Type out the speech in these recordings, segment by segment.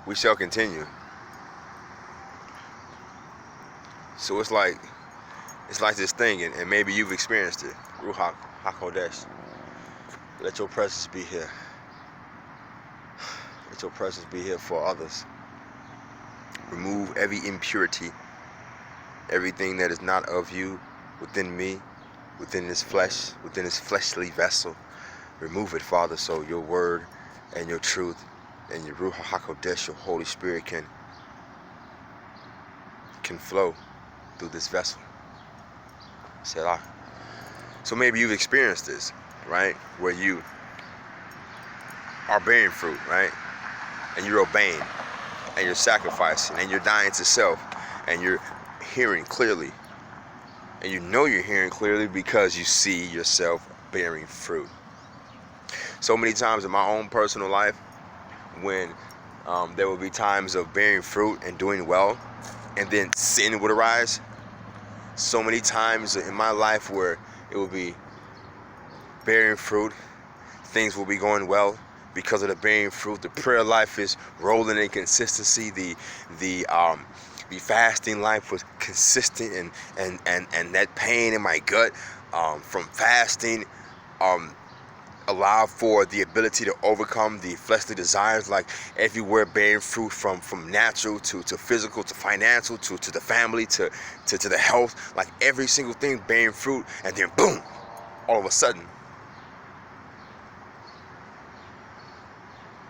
we shall continue. So it's like this thing, and maybe you've experienced it. Ruach HaKodesh. Let your presence be here. Let your presence be here for others. Remove every impurity, everything that is not of you within me, within this flesh, within this fleshly vessel. Remove it, Father, so your word and your truth and your Ruach HaKodesh, your Holy Spirit, can flow through this vessel. Selah. So maybe you've experienced this, right? Where you are bearing fruit, right? And you're obeying, and you're sacrificing, and you're dying to self, and you're hearing clearly. And you know you're hearing clearly because you see yourself bearing fruit. So many times in my own personal life, when there will be times of bearing fruit and doing well, and then sin would arise. So many times in my life where it will be bearing fruit, things will be going well because of the bearing fruit. The prayer life is rolling in consistency. The fasting life was consistent, and that pain in my gut from fasting allowed for the ability to overcome the fleshly desires, like everywhere bearing fruit from natural to physical to financial to the family to the health, like every single thing bearing fruit, and then boom, all of a sudden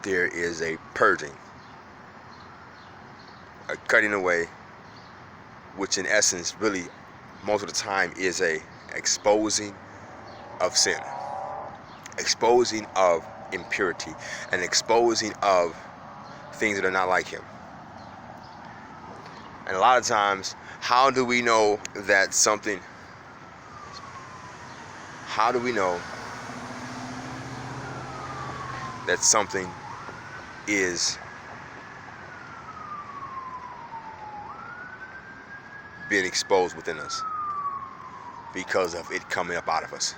there is a purging, a cutting away, which in essence really most of the time is a exposing of sin, exposing of impurity, and exposing of things that are not like him. And a lot of times, how do we know that something is being exposed within us? Because of it coming up out of us.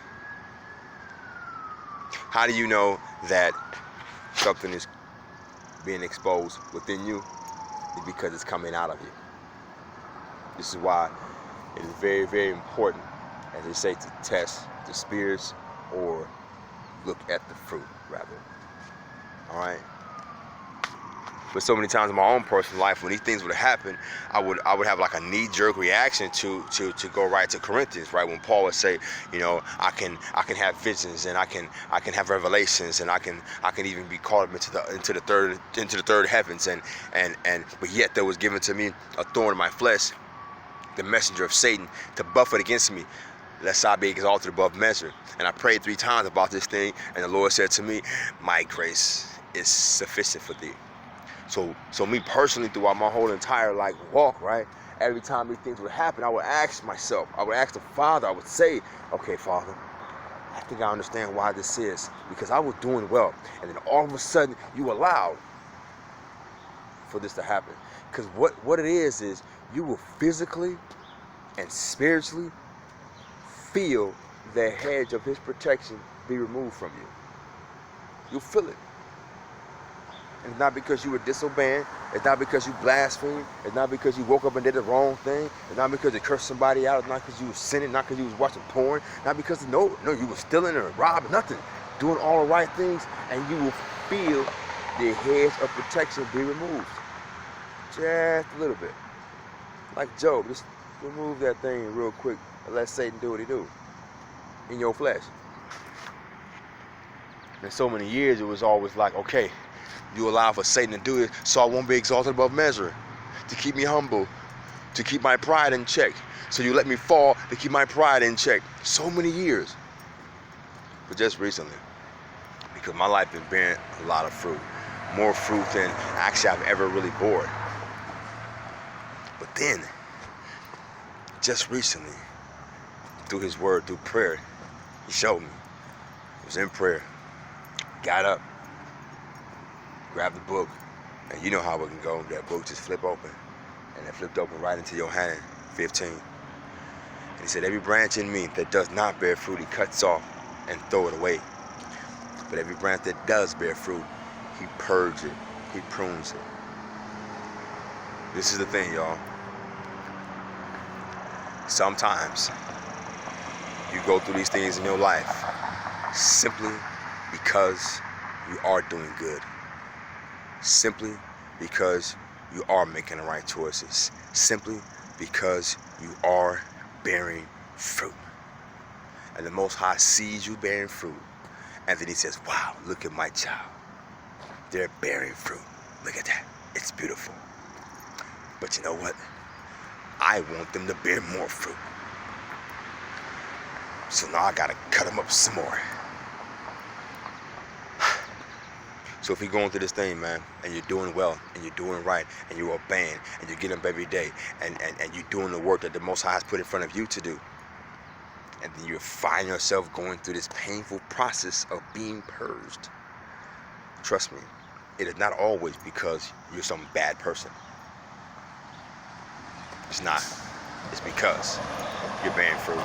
How do you know that something is being exposed within you? It's because it's coming out of you. This is why it is very, very important, as they say, to test the spirits, or look at the fruit, rather. All right? But so many times in my own personal life, when these things would happen, I would have like a knee-jerk reaction to go right to Corinthians, right? When Paul would say, you know, I can have visions, and I can have revelations, and I can even be called up into the third heavens, and but yet there was given to me a thorn in my flesh, the messenger of Satan, to buffet against me, lest I be exalted above measure. And I prayed 3 times about this thing, and the Lord said to me, my grace is sufficient for thee. So me personally, throughout my whole entire walk, right, every time these things would happen, I would ask myself, I would ask the Father, I would say, okay, Father, I think I understand why this is, because I was doing well, and then all of a sudden you allowed for this to happen. Because what it is you will physically and spiritually feel the hedge of his protection be removed from you. You'll feel it. And it's not because you were disobeying. It's not because you blasphemed. It's not because you woke up and did the wrong thing. It's not because you cursed somebody out. It's not because you were sinning. Not because you was watching porn. Not because, no, you were stealing or robbing, nothing. Doing all the right things, and you will feel the hedge of protection be removed. Just a little bit. Like Job, just remove that thing real quick and let Satan do what he do in your flesh. And so many years, it was always like, okay, you allow for Satan to do it so I won't be exalted above measure, to keep me humble, to keep my pride in check. So you let me fall to keep my pride in check. So many years. But just recently, because my life has bearing a lot of fruit, more fruit than actually I've ever really bore. But then, just recently, through his word, through prayer, he showed me. I was in prayer, got up, grabbed the book, and you know how it can go. That book just flip open, and it flipped open right into your hand, 15. And he said, every branch in me that does not bear fruit, he cuts off and throw it away. But every branch that does bear fruit, he purges it, he prunes it. This is the thing, y'all. Sometimes you go through these things in your life simply because you are doing good. Simply because you are making the right choices. Simply because you are bearing fruit. And the Most High sees you bearing fruit. And then he says, wow, look at my child. They're bearing fruit. Look at that. It's beautiful. But you know what? I want them to bear more fruit. So now I gotta cut them up some more. So if you're going through this thing, man, and you're doing well, and you're doing right, and you're obeying, and you're getting up every day, and you're doing the work that the Most High has put in front of you to do, and then you find yourself going through this painful process of being purged, trust me, it is not always because you're some bad person. It's not. It's because you're bearing fruit.